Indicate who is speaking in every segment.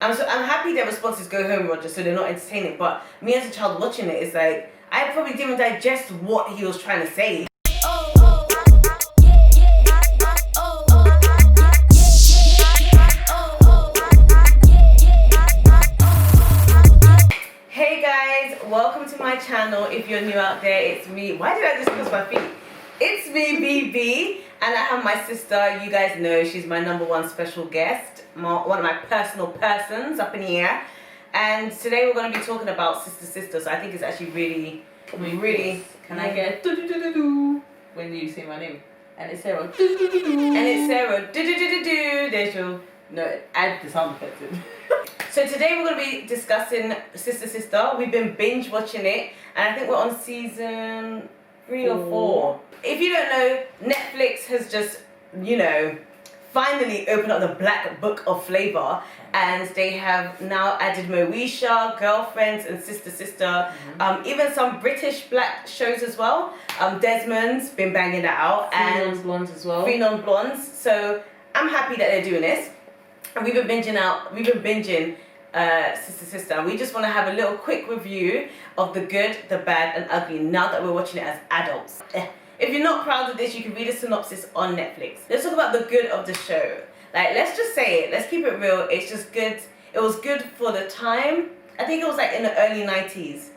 Speaker 1: I'm happy their responses go home, Roger, so they're not entertaining. But me as a child watching it, it's like I probably didn't even digest what he was trying to say. Hey guys, welcome to my channel. If you're new out there, it's me. Why did I just cross my feet? It's me, BB, and I have my sister. You guys know she's my #1 special guest, one of my personal persons up in here. And today we're going to be talking about Sister. So I think it's actually really.
Speaker 2: Can I get do when you say my name? And it's Sarah.
Speaker 1: And it's Sarah. There's your.
Speaker 2: No, add the sound effect in.
Speaker 1: So today we're going to be discussing Sister. We've been binge watching it, and I think we're on season 3 or 4. If you don't know, Netflix has just, finally opened up the Black Book of Flavor, and they have now added Moesha, Girlfriends, and Sister. Even some British black shows as well. Desmond's been banging that out, and
Speaker 2: Non-blondes as well.
Speaker 1: 3 non-blondes. So I'm happy that they're doing this, and we've been binging Sister. We just want to have a little quick review of the good, the bad, and ugly now that we're watching it as adults. If you're not proud of this, you can read a synopsis on Netflix. Let's talk about the good of the show. Like, let's just say it. Let's keep it real. It's just good. It was good for the time. I think it was like in the early 90s.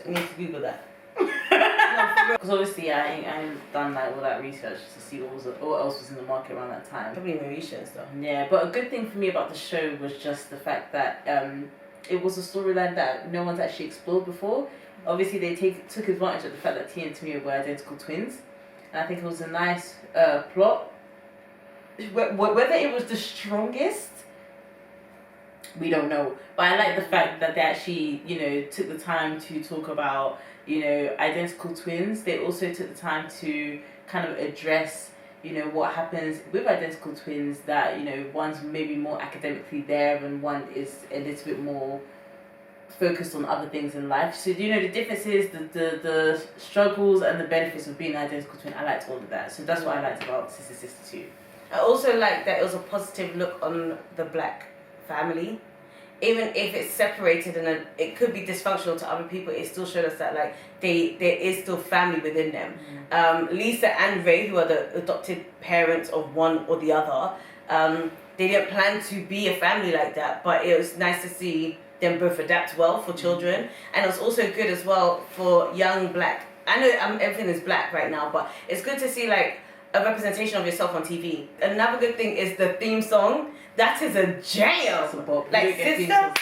Speaker 1: You need to Google that.
Speaker 2: Because obviously I ain't done like all that research to see what else was in the market around that time.
Speaker 1: Probably Moesha and stuff.
Speaker 2: Yeah, but a good thing for me about the show was just the fact that it was a storyline that no one's actually explored before. Obviously, they took advantage of the fact that Tia and Tamira were identical twins, and I think it was a nice plot. Whether it was the strongest, we don't know. But I like the fact that they actually, took the time to talk about, identical twins. They also took the time to kind of address, what happens with identical twins, that, one's maybe more academically there and one is a little bit more focused on other things in life. So the differences, the struggles and the benefits of being an identical twin. I liked all of that. So that's what I liked about Sister 2.
Speaker 1: I also like that it was a positive look on the black family. Even if it's separated and it could be dysfunctional to other people, it still showed us that there is still family within them. Lisa and Ray, who are the adopted parents of one or the other, they didn't plan to be a family like that, but it was nice to see them both adapt well for children, and it was also good as well for young black. I know everything is black right now, but it's good to see like a representation of yourself on TV. Another good thing is the theme song. That is a jam.
Speaker 2: That's a bop.
Speaker 1: Like sister.
Speaker 2: I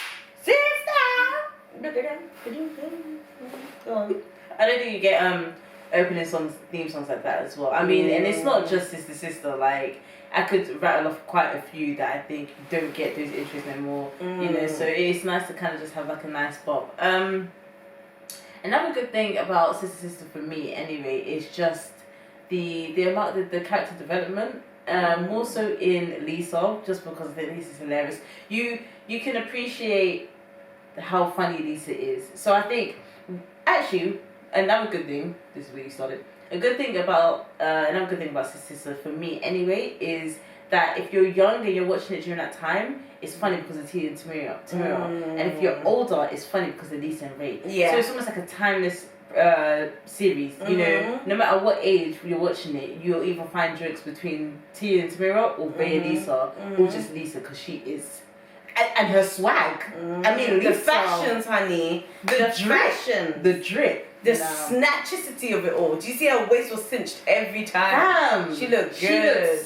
Speaker 2: don't think you get opening songs, theme songs like that as well. I mean, and it's not just Sister. Like, I could rattle off quite a few that I think don't get those intros no more. So it's nice to kind of just have like a nice bop. Another good thing about Sister for me anyway is just the amount the character development. More so in Lisa, just because I think Lisa's hilarious. You can appreciate how funny Lisa is. So I think actually another good thing, this is where you started. Another good thing about Sister for me anyway is that if you're young and you're watching it during that time, it's funny because of Tia and Tamira. And if you're older, it's funny because of Lisa and Ray.
Speaker 1: Yeah.
Speaker 2: So it's almost like a timeless series. No matter what age you're watching it, you'll either find jokes between Tia and Tamira or Ray and Lisa, or just Lisa because she is. And her swag. I mean,
Speaker 1: the fashions, honey. The fashion.
Speaker 2: The drip.
Speaker 1: The snatchicity of it all. Do you see her waist was cinched every time? She looked good.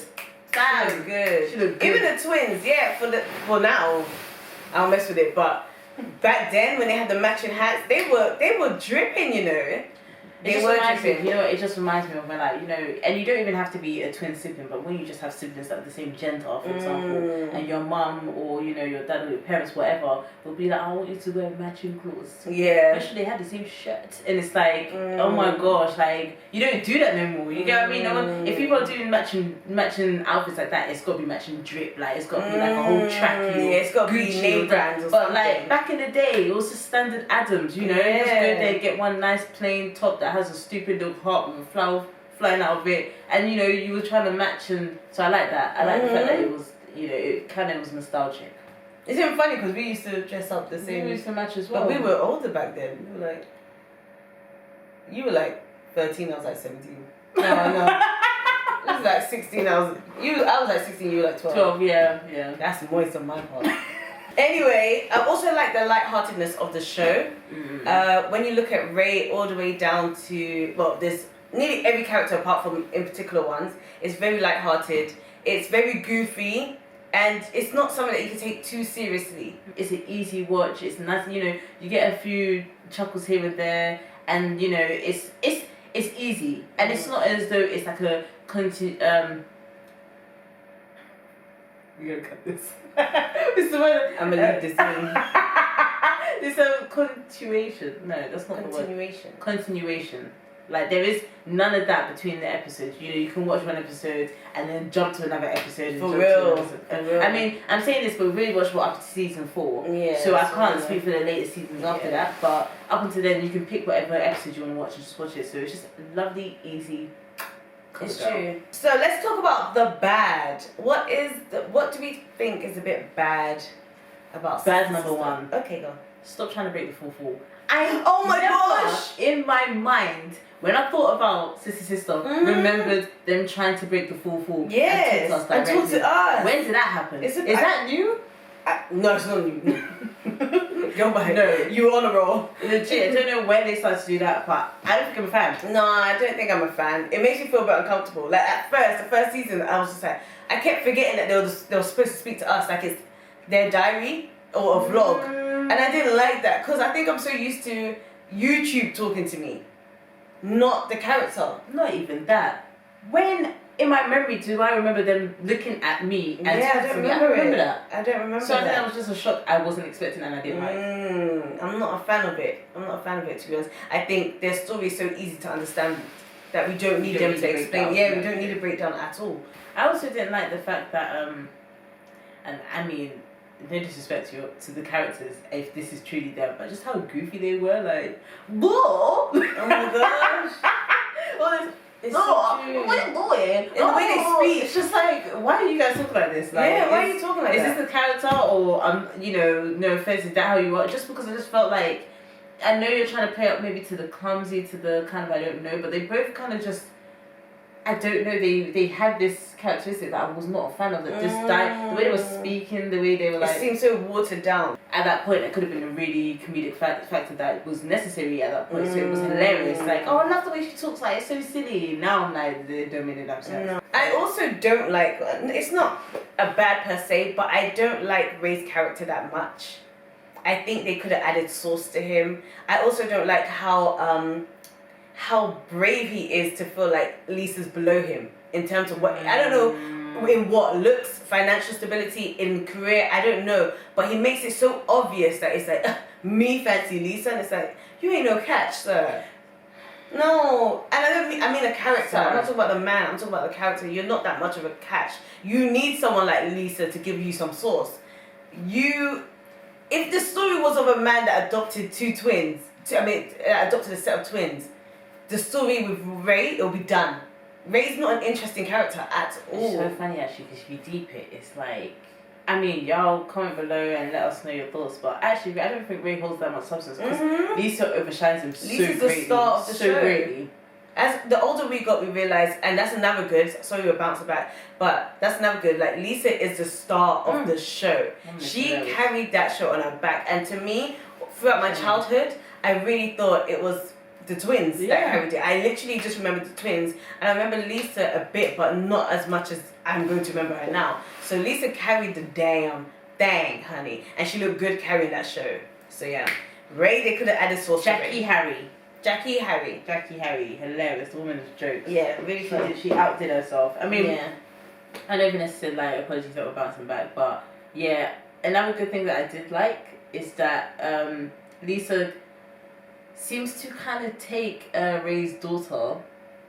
Speaker 1: She looked good. Even the twins, for now, I'll mess with it. But back then, when they had the matching hats, they were dripping,
Speaker 2: It just reminds me of when, and you don't even have to be a twin sibling, but when you just have siblings that are the same gender, for example, and your mum or your dad or your parents, whatever, will be like, I want you to wear matching clothes.
Speaker 1: Yeah.
Speaker 2: Make sure they have the same shirt, and it's like, oh my gosh, like you don't do that no more. You get what I mean? No one, if people are doing matching outfits like that, it's got to be matching drip. Like it's got to be like a whole track.
Speaker 1: It's got to be name brands or
Speaker 2: but
Speaker 1: something.
Speaker 2: like back in the day, it was just standard Adams. Just go there, get one nice plain top that has a stupid little heart with a flower flying out of it, and you were trying to match, and so I like that. I like the fact that it was, it kind of was nostalgic.
Speaker 1: It's even funny because we used to dress up the
Speaker 2: We
Speaker 1: same.
Speaker 2: used to match as well.
Speaker 1: But we were older back then. We were like, you were like 13, I was like 17. No, no. It was like 16. I was like 16. You were like 12.
Speaker 2: 12, yeah.
Speaker 1: That's moist on my part. Anyway, I also like the lightheartedness of the show. When you look at Ray all the way down to, well, there's nearly every character apart from in particular ones. It's very lighthearted. It's very goofy. And it's not something that you can take too seriously.
Speaker 2: It's an easy watch. It's nice, you get a few chuckles here and there, and it's easy, and it's not as though it's like a We're gonna cut this. It's the word.
Speaker 1: I'm gonna leave this in.
Speaker 2: It's a continuation. No, that's not the word. Continuation. Like there is none of that between the episodes. You can watch one episode and then jump to another episode. And
Speaker 1: For
Speaker 2: jump
Speaker 1: real.
Speaker 2: To another episode. I mean, I'm saying this, but we really watched up to season 4.
Speaker 1: Yeah.
Speaker 2: So I can't speak for the later seasons after
Speaker 1: Yeah.
Speaker 2: that. But up until then, you can pick whatever episode you want to watch and just watch it. So it's just lovely, easy.
Speaker 1: It's true. So let's talk about the bad. What do we think is a bit bad about
Speaker 2: Bad
Speaker 1: Sister
Speaker 2: number
Speaker 1: Sister?
Speaker 2: 1.
Speaker 1: Okay, go.
Speaker 2: Stop trying to break the fourth wall.
Speaker 1: Oh my
Speaker 2: Never
Speaker 1: gosh!
Speaker 2: In my mind, when I thought about Sister, remembered them trying to break the fourth wall.
Speaker 1: Yes,
Speaker 2: and
Speaker 1: and talk to us.
Speaker 2: When did that happen?
Speaker 1: Is
Speaker 2: that new?
Speaker 1: No, it's not new. Go back.
Speaker 2: No.
Speaker 1: You on a roll.
Speaker 2: Legit, I don't know when they started to do that, but I don't think I'm a fan.
Speaker 1: No, I don't think I'm a fan. It makes me feel a bit uncomfortable. Like at first, the first season, I was just like, I kept forgetting that they were supposed to speak to us like it's their diary or a vlog, and I didn't like that because I think I'm so used to YouTube talking to me, not the character.
Speaker 2: Not even that. When in my memory do I remember them looking at me and
Speaker 1: Yeah, I
Speaker 2: talking
Speaker 1: don't
Speaker 2: to me?
Speaker 1: remember,
Speaker 2: I don't remember that.
Speaker 1: I don't remember
Speaker 2: So I think
Speaker 1: that.
Speaker 2: that was just a shock I wasn't expecting and I didn't like.
Speaker 1: I'm not a fan of it. To be honest. I think their story is so easy to understand that we don't need them to explain. Yeah, we don't need a breakdown at all.
Speaker 2: I also didn't like the fact that and I mean, no disrespect to the characters if this is truly them, but just how goofy they were, like, whoa!
Speaker 1: Oh my gosh.
Speaker 2: All this,
Speaker 1: It's
Speaker 2: no,
Speaker 1: so true.
Speaker 2: what are you doing?
Speaker 1: And the way they speak.
Speaker 2: It's just like, why are you guys talking like this? Like,
Speaker 1: Yeah, why are you talking like
Speaker 2: is
Speaker 1: that?
Speaker 2: this the character or no offense, is that how you are? Just because I just felt like, I know you're trying to play up maybe to the clumsy, to the kind of I don't know, but they both kind of just, I don't know, they had this characteristic that I was not a fan of. That just the way they were speaking, the way they were like.
Speaker 1: It seems so watered down.
Speaker 2: At that point, it could have been a really comedic factor that was necessary at that point. So it was hilarious. Like, oh, I love the way she talks. Like, it's so silly. Now I'm like, they don't mean it themselves.
Speaker 1: No. I also don't like. It's not a bad per se, but I don't like Ray's character that much. I think they could have added sauce to him. I also don't like how brave he is to feel like Lisa's below him in terms of what I don't know in what looks, financial stability, in career, I don't know, but he makes it so obvious that it's like me fancy Lisa, and it's like you ain't no catch, sir. No, and I mean a character. I'm not talking about the man. I'm talking about the character. You're not that much of a catch. You need someone like Lisa to give you some sauce. If the story was of a man that adopted adopted a set of twins, the story with Ray, it'll be done. Ray's not an interesting character at all.
Speaker 2: It's so funny actually because if you deep it, it's like, I mean, y'all comment below and let us know your thoughts, but actually I don't think Ray holds that much substance because Lisa overshines him
Speaker 1: Lisa's the star of the show.
Speaker 2: Greatly.
Speaker 1: As the older we got, we realized, and that's another good. Sorry, we're bouncing back, but that's another good. Like Lisa is the star of the show. She carried that show on her back, and to me, throughout my childhood, I really thought it was the twins that carried it. I literally just remembered the twins, and I remember Lisa a bit, but not as much as I'm going to remember her now. So Lisa carried the damn thing, honey, and she looked good carrying that show. So yeah, Ray, they could have added sauce.
Speaker 2: Jackie Harry, hilarious. The woman's jokes.
Speaker 1: Yeah, really funny.
Speaker 2: She outdid herself. I mean,
Speaker 1: Yeah.
Speaker 2: I know Vanessa said like apologies that we're bouncing back, but yeah, another good thing that I did like is that Lisa seems to kind of take Ray's daughter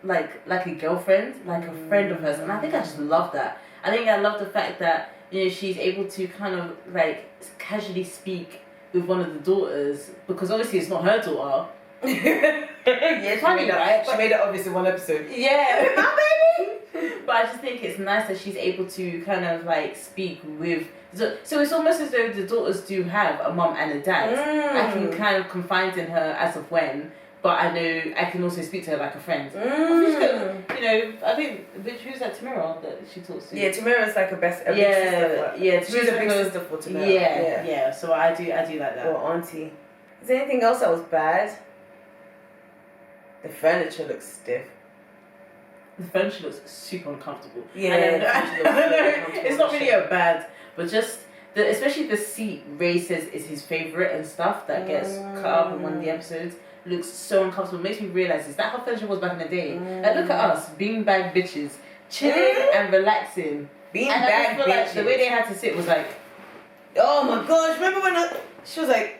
Speaker 2: like a girlfriend, like a friend of hers, and I think I just love that. I think I love the fact that she's able to kind of like casually speak with one of the daughters because obviously it's not her daughter.
Speaker 1: Yeah,
Speaker 2: Funny, right?
Speaker 1: She made it obvious in one episode.
Speaker 2: Yeah,
Speaker 1: My baby.
Speaker 2: But I just think it's nice that she's able to kind of like speak with. So it's almost as though the daughters do have a mum and a dad. I can kind of confide in her as of when, but I know I can also speak to her like a friend. You know, I think who's that Tamira that she talks to?
Speaker 1: Yeah, Tamira's like a big sister.
Speaker 2: Yeah,
Speaker 1: She's a big sister for Tamira.
Speaker 2: Yeah. So I do like that.
Speaker 1: Or auntie. Is there anything else that was bad? The furniture looks stiff.
Speaker 2: The furniture looks super uncomfortable.
Speaker 1: Yeah,
Speaker 2: it's not really a bad, but just especially the seat Ray says is his favorite and stuff that gets cut up in one of the episodes looks so uncomfortable. It makes me realize, is that how furniture was back in the day? Like, look at us, beanbag bitches, chilling and relaxing.
Speaker 1: Beanbag bitches.
Speaker 2: Like the way they had to sit was like,
Speaker 1: oh my gosh! Remember when she was like.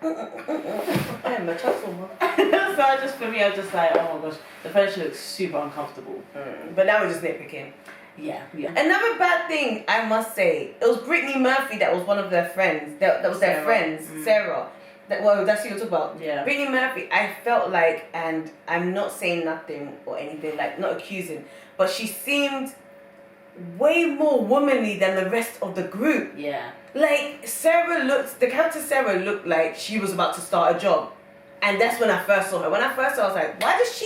Speaker 1: My
Speaker 2: so for me, I was just like, oh my gosh, the furniture looks super uncomfortable.
Speaker 1: But now we're just nitpicking.
Speaker 2: Yeah.
Speaker 1: Another bad thing I must say, it was Brittany Murphy that was one of their friends. That was their friends, Sarah. That's who you're talking about.
Speaker 2: Yeah.
Speaker 1: Brittany Murphy, I felt like, and I'm not saying nothing or anything, like not accusing, but she seemed way more womanly than the rest of the group.
Speaker 2: Yeah.
Speaker 1: Like the character Sarah looked like she was about to start a job. And that's when I first saw her. When I first saw her, I was like, why does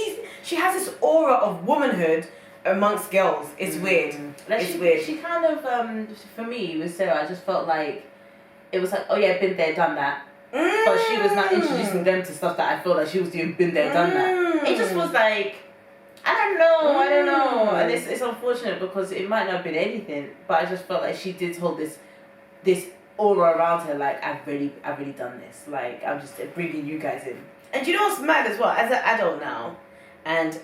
Speaker 1: she has this aura of womanhood amongst girls. It's weird.
Speaker 2: Like
Speaker 1: it's weird.
Speaker 2: She kind of, for me, with Sarah, I just felt like, it was like, oh yeah, been there, done that. But she was not introducing them to stuff that I felt like she was doing, been there, done that. It just was like, I don't know. And it's unfortunate because it might not have been anything, but I just felt like she did hold this aura around her, like, I've really done this. Like, I'm just bringing you guys in.
Speaker 1: And do you know what's mad as well? As an adult now, and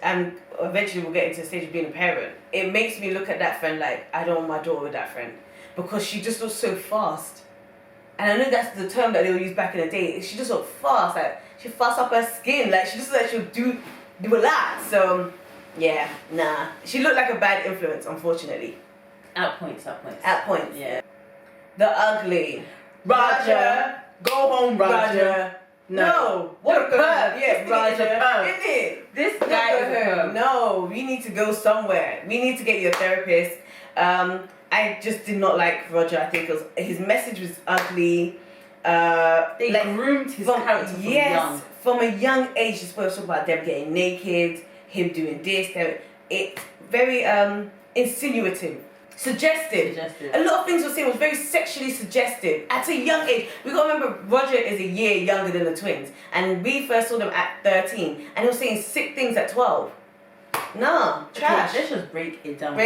Speaker 1: eventually we'll get into the stage of being a parent, it makes me look at that friend like, I don't want my daughter with that friend. Because she just looks so fast. And I know that's the term that they would use back in the day. She just looked fast. Like, she fast up her skin. Like, she just like she'll do a lot. So, yeah, nah. She looked like a bad influence, unfortunately.
Speaker 2: At points.
Speaker 1: Yeah. The ugly.
Speaker 2: Roger. Go home, Roger.
Speaker 1: No.
Speaker 2: What a perv.
Speaker 1: Yes,
Speaker 2: Roger perv.
Speaker 1: Isn't it?
Speaker 2: This guy is a perv.
Speaker 1: No, we need to go somewhere. We need to get you a therapist. I just did not like Roger. I think his message was ugly.
Speaker 2: They groomed his character from young.
Speaker 1: From a young age. Just supposed to talk about them getting naked, him doing this. It's very insinuative. Suggestive. A lot of things were saying was very sexually suggestive at a young age. We gotta remember Roger is a year younger than the twins, and we first saw them at 13, and he was saying sick things at 12. Nah, trash.
Speaker 2: Okay, let's just break it down.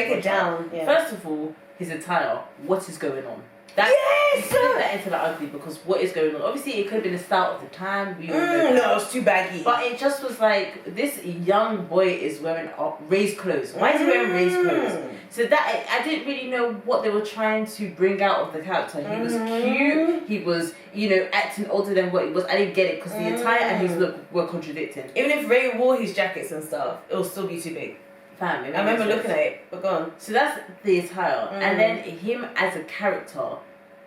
Speaker 1: Yeah.
Speaker 2: First of all, his attire. What is going on?
Speaker 1: Yes!
Speaker 2: You put that into the ugly because what is going on? Obviously, it could have been the style of the time. We all know that.
Speaker 1: No, it was too baggy.
Speaker 2: But it just was like, this young boy is wearing raised clothes. Why is he wearing raised clothes? So that, I didn't really know what they were trying to bring out of the character. He was cute. He was, acting older than what he was. I didn't get it because the attire and his look were contradicting.
Speaker 1: Even if Ray wore his jackets and stuff, it will still be too big.
Speaker 2: Fam,
Speaker 1: I remember looking at it, but go on.
Speaker 2: So that's the attire. And then him as a character,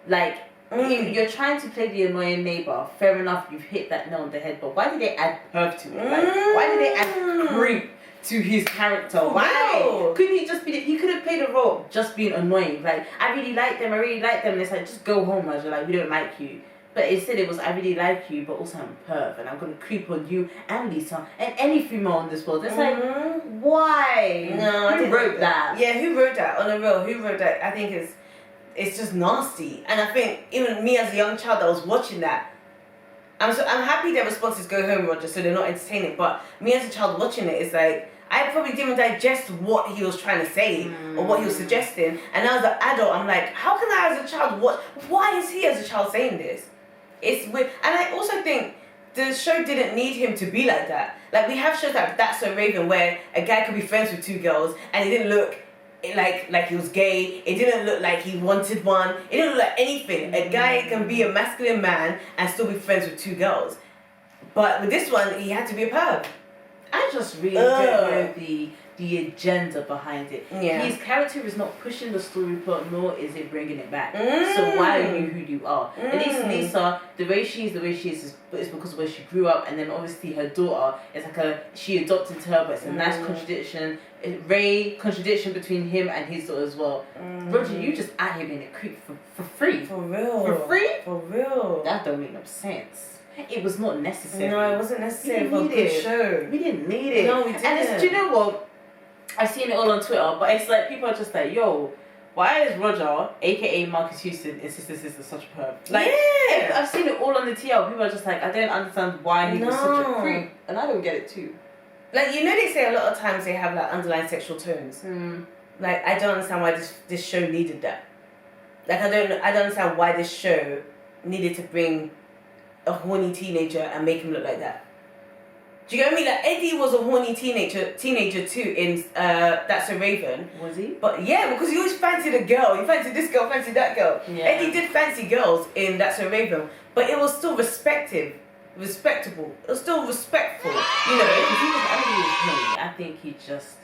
Speaker 2: like, you're trying to play the annoying neighbor. Fair enough, you've hit that nail on the head, but why did they add perv to it? Like, why did they add creep to his character? Why?
Speaker 1: No.
Speaker 2: Couldn't he just be, he could have played a role just being annoying. Like, I really like them, and it's like, just go home, Roger, like, we don't like you. But instead it was, I really like you, but also I'm a perv, and I'm going to creep on you and Lisa, and any female in this world. It's like, why?
Speaker 1: No,
Speaker 2: Who wrote that?
Speaker 1: Yeah, who wrote that? On the real, who wrote that? I think it's just nasty. And I think even me as a young child that was watching that, I'm happy their responses go home, Roger, so they're not entertaining. But me as a child watching it, it's like, I probably didn't digest what he was trying to say or what he was suggesting. And now as an adult, I'm like, how can I as a child watch? Why is he as a child saying this? It's weird. And I also think the show didn't need him to be like that. Like, we have shows like That's So Raven where a guy could be friends with two girls and it didn't look like he was gay. It didn't look like he wanted one. It didn't look like anything. A guy can be a masculine man and still be friends with two girls. But with this one, he had to be a perv.
Speaker 2: I just really don't know the agenda behind it.
Speaker 1: Yeah.
Speaker 2: His character is not pushing the story plot, nor is it bringing it back. So why are you who you are? At least Lisa, the way she is is because of where she grew up, and then obviously her daughter is like she adopted her, but it's a nice contradiction. Contradiction between him and his daughter as well. Roger, you just out here being a creep for free.
Speaker 1: For real.
Speaker 2: For free?
Speaker 1: For real.
Speaker 2: That don't make no sense. It was not necessary.
Speaker 1: No, it wasn't necessary for a good show.
Speaker 2: We didn't need it.
Speaker 1: No, we didn't.
Speaker 2: And it's, do you know what? I've seen it all on Twitter, but it's like people are just like, yo, why is Roger, aka Marcus Houston, in Sister such a perv? Like,
Speaker 1: yeah.
Speaker 2: I've seen it all on the TL. People are just like, I don't understand why he was such a creep, and I don't get it too.
Speaker 1: Like, you know, they say a lot of times they have like underlying sexual tones. Like, I don't understand why this show needed that. Like, I don't understand why this show needed to bring a horny teenager and make him look like that. Do you get what I mean? Like, Eddie was a horny teenager too in That's So Raven.
Speaker 2: Was he?
Speaker 1: But yeah, because he always fancied a girl. He fancied this girl, fancied that girl.
Speaker 2: Yeah.
Speaker 1: Eddie did fancy girls in That's So Raven, but it was still respectable. It was still respectful. You know,
Speaker 2: because he was horny. I think he just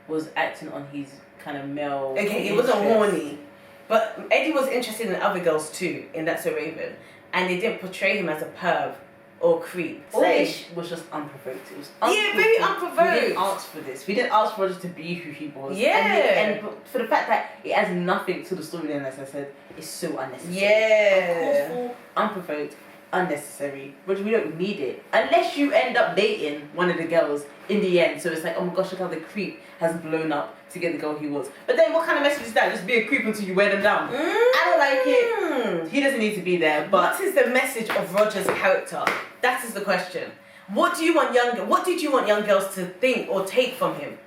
Speaker 2: was acting on his kind of male.
Speaker 1: Okay, he wasn't horny, but Eddie was interested in other girls too in That's So Raven, and they didn't portray him as a perv or creep.
Speaker 2: All this was just unprovoked. It was
Speaker 1: very unprovoked.
Speaker 2: We didn't ask for this. We didn't ask Roger to be who he was.
Speaker 1: Yeah.
Speaker 2: And for the fact that it adds nothing to the storyline, as I said, it's so unnecessary.
Speaker 1: Yeah.
Speaker 2: Uncalled for, unprovoked, unnecessary. Roger, we don't need it. Unless you end up dating one of the girls in the end. So it's like, oh my gosh, look how the creep has blown up to get the girl he was. But then what kind of message is that? Just be a creep until you wear them down. I don't like it. He doesn't need to be there. But
Speaker 1: what is the message of Roger's character? That is the question. What did you want young girls to think or take from him?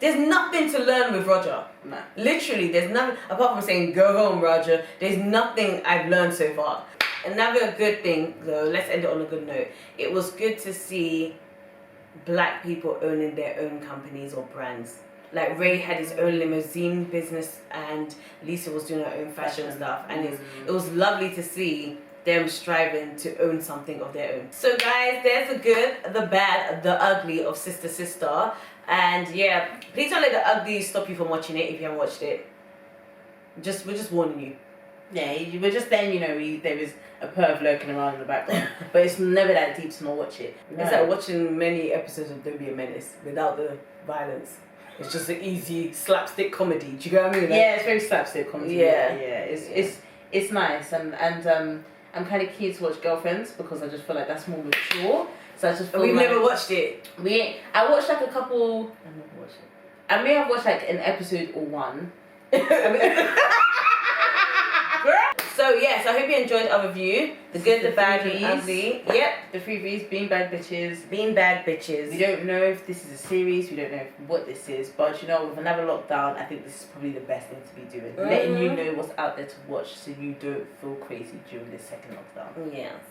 Speaker 1: There's nothing to learn with Roger.
Speaker 2: No.
Speaker 1: Literally, there's nothing apart from saying go home, Roger. There's nothing I've learned so far. Another good thing, though, let's end it on a good note. It was good to see black people owning their own companies or brands. Like Ray had his own limousine business and Lisa was doing her own fashion stuff. And it was lovely to see them striving to own something of their own. So guys, there's the good, the bad, the ugly of Sister. And yeah, please don't let the ugly stop you from watching it if you haven't watched it. We're just warning you.
Speaker 2: Yeah, we're just saying, you know, there is a perv lurking around in the background, but it's never that deep to not watch it.
Speaker 1: It's like watching many episodes of Don't Be a Menace without the violence. It's just an easy slapstick comedy. Do you get what I mean? Like,
Speaker 2: yeah, it's very slapstick comedy.
Speaker 1: Yeah.
Speaker 2: It's nice, and I'm kind of keen to watch Girlfriends because I just feel like that's more mature. So I just feel
Speaker 1: we've
Speaker 2: like
Speaker 1: never watched it.
Speaker 2: I watched like a couple. I never watched it. I may have watched like an episode or one.
Speaker 1: So yes, I hope you enjoyed our review. The good, the bad, and ugly. Yep.
Speaker 2: The three V's, beanbag bitches.
Speaker 1: Beanbag bitches.
Speaker 2: We don't know if this is a series, we don't know what this is, but you know, with another lockdown, I think this is probably the best thing to be doing. Letting you know what's out there to watch so you don't feel crazy during this second lockdown.
Speaker 1: Yes.